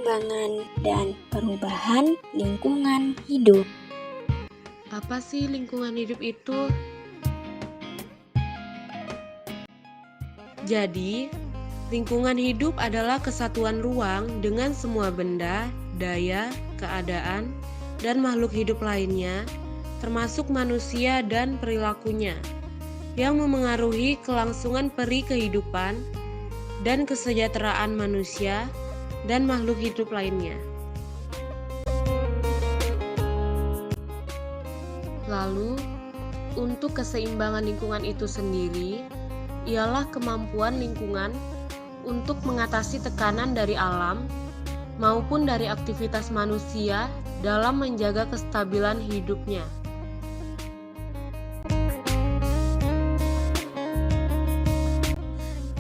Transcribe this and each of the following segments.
perkembangan dan perubahan lingkungan hidup. Apa sih lingkungan hidup itu? Jadi, lingkungan hidup adalah kesatuan ruang dengan semua benda, daya, keadaan, dan makhluk hidup lainnya, termasuk manusia dan perilakunya, yang memengaruhi kelangsungan peri kehidupan dan kesejahteraan manusia dan makhluk hidup lainnya. Lalu, untuk keseimbangan lingkungan itu sendiri, ialah kemampuan lingkungan untuk mengatasi tekanan dari alam maupun dari aktivitas manusia dalam menjaga kestabilan hidupnya.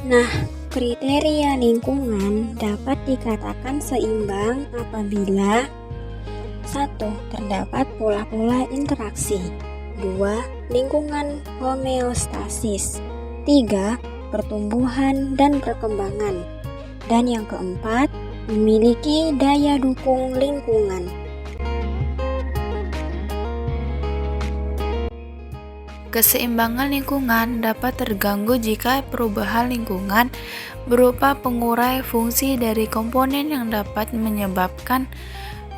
Nah, kriteria lingkungan dapat dikatakan seimbang apabila 1. Terdapat pola-pola interaksi. 2. Lingkungan homeostasis. 3. Pertumbuhan dan perkembangan. Dan yang keempat, memiliki daya dukung lingkungan. Keseimbangan lingkungan dapat terganggu jika perubahan lingkungan berupa pengurai fungsi dari komponen yang dapat menyebabkan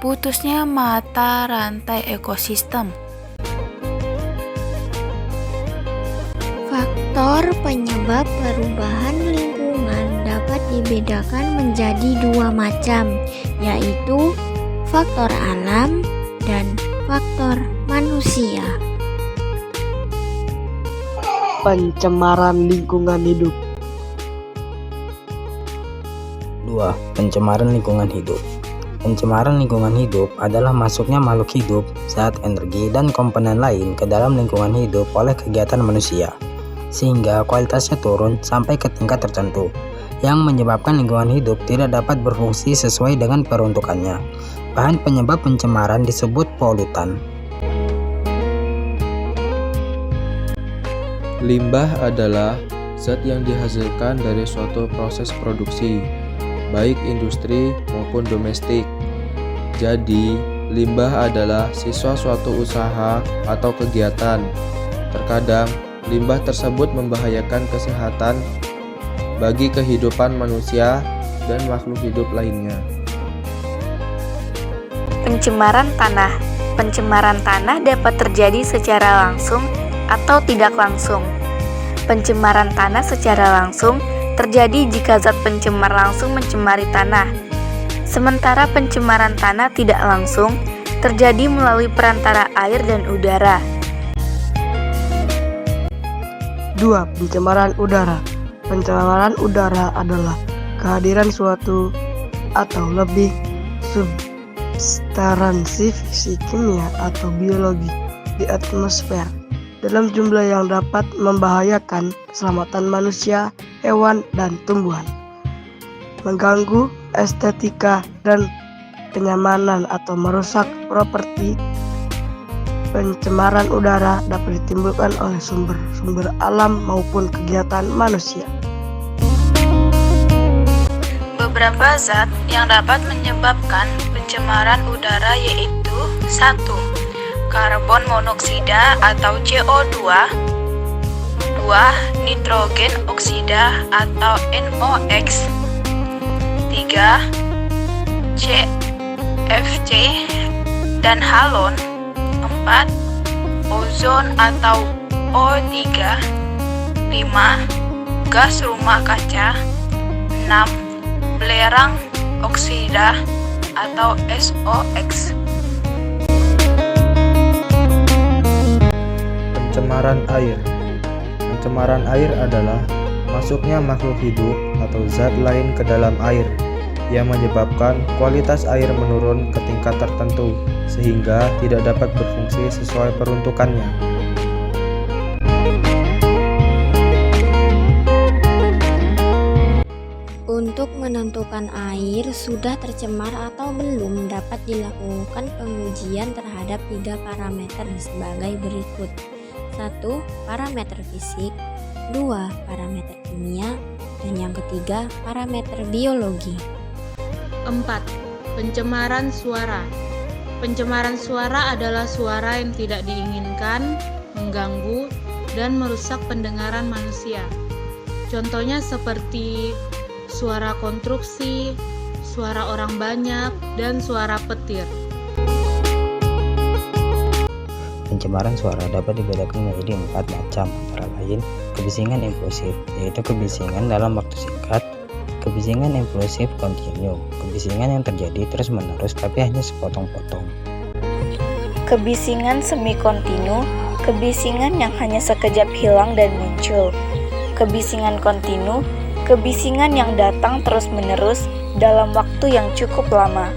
putusnya mata rantai ekosistem. Faktor penyebab perubahan lingkungan dapat dibedakan menjadi dua macam, yaitu faktor alam dan faktor manusia. Pencemaran lingkungan hidup. 2. Pencemaran lingkungan hidup. Pencemaran lingkungan hidup adalah masuknya makhluk hidup, zat, energi, dan komponen lain ke dalam lingkungan hidup oleh kegiatan manusia, sehingga kualitasnya turun sampai ke tingkat tertentu, yang menyebabkan lingkungan hidup tidak dapat berfungsi sesuai dengan peruntukannya. Bahan penyebab pencemaran disebut polutan. Limbah adalah zat yang dihasilkan dari suatu proses produksi, baik industri maupun domestik. Jadi, limbah adalah sisa suatu usaha atau kegiatan. Terkadang, limbah tersebut membahayakan kesehatan bagi kehidupan manusia dan makhluk hidup lainnya. Pencemaran tanah. Pencemaran tanah dapat terjadi secara langsung atau tidak langsung. Pencemaran tanah secara langsung terjadi jika zat pencemar langsung mencemari tanah. Sementara pencemaran tanah tidak langsung terjadi melalui perantara air dan udara. 2. Pencemaran udara. Pencemaran udara adalah kehadiran suatu atau lebih substansi fisik, kimia, atau biologi di atmosfer dalam jumlah yang dapat membahayakan keselamatan manusia, hewan, dan tumbuhan, mengganggu estetika dan kenyamanan atau merusak properti. Pencemaran udara dapat ditimbulkan oleh sumber-sumber alam maupun kegiatan manusia. Beberapa zat yang dapat menyebabkan pencemaran udara yaitu 1. Karbon monoksida atau CO2. 2. Nitrogen oksida atau NOx. 3. CFC dan halon. 4. Ozon atau O3. 5. Gas rumah kaca. 6. Belerang oksida atau SOx. Pencemaran air. Pencemaran air adalah masuknya makhluk hidup atau zat lain ke dalam air yang menyebabkan kualitas air menurun ke tingkat tertentu sehingga tidak dapat berfungsi sesuai peruntukannya. Untuk menentukan air sudah tercemar atau belum dapat dilakukan pengujian terhadap 3 parameter sebagai berikut. 1. Parameter fisik. 2. Parameter kimia. Dan yang ketiga, parameter biologi. 4. Pencemaran suara. Pencemaran suara adalah suara yang tidak diinginkan, mengganggu, dan merusak pendengaran manusia. Contohnya seperti suara konstruksi, suara orang banyak, dan suara petir. Pencemaran suara dapat dibedakan menjadi 4 macam, antara lain kebisingan impulsif, yaitu kebisingan dalam waktu singkat, kebisingan impulsif kontinu, kebisingan yang terjadi terus-menerus tapi hanya sepotong-potong. Kebisingan semi kontinu, kebisingan yang hanya sekejap hilang dan muncul. Kebisingan kontinu, kebisingan yang datang terus-menerus dalam waktu yang cukup lama.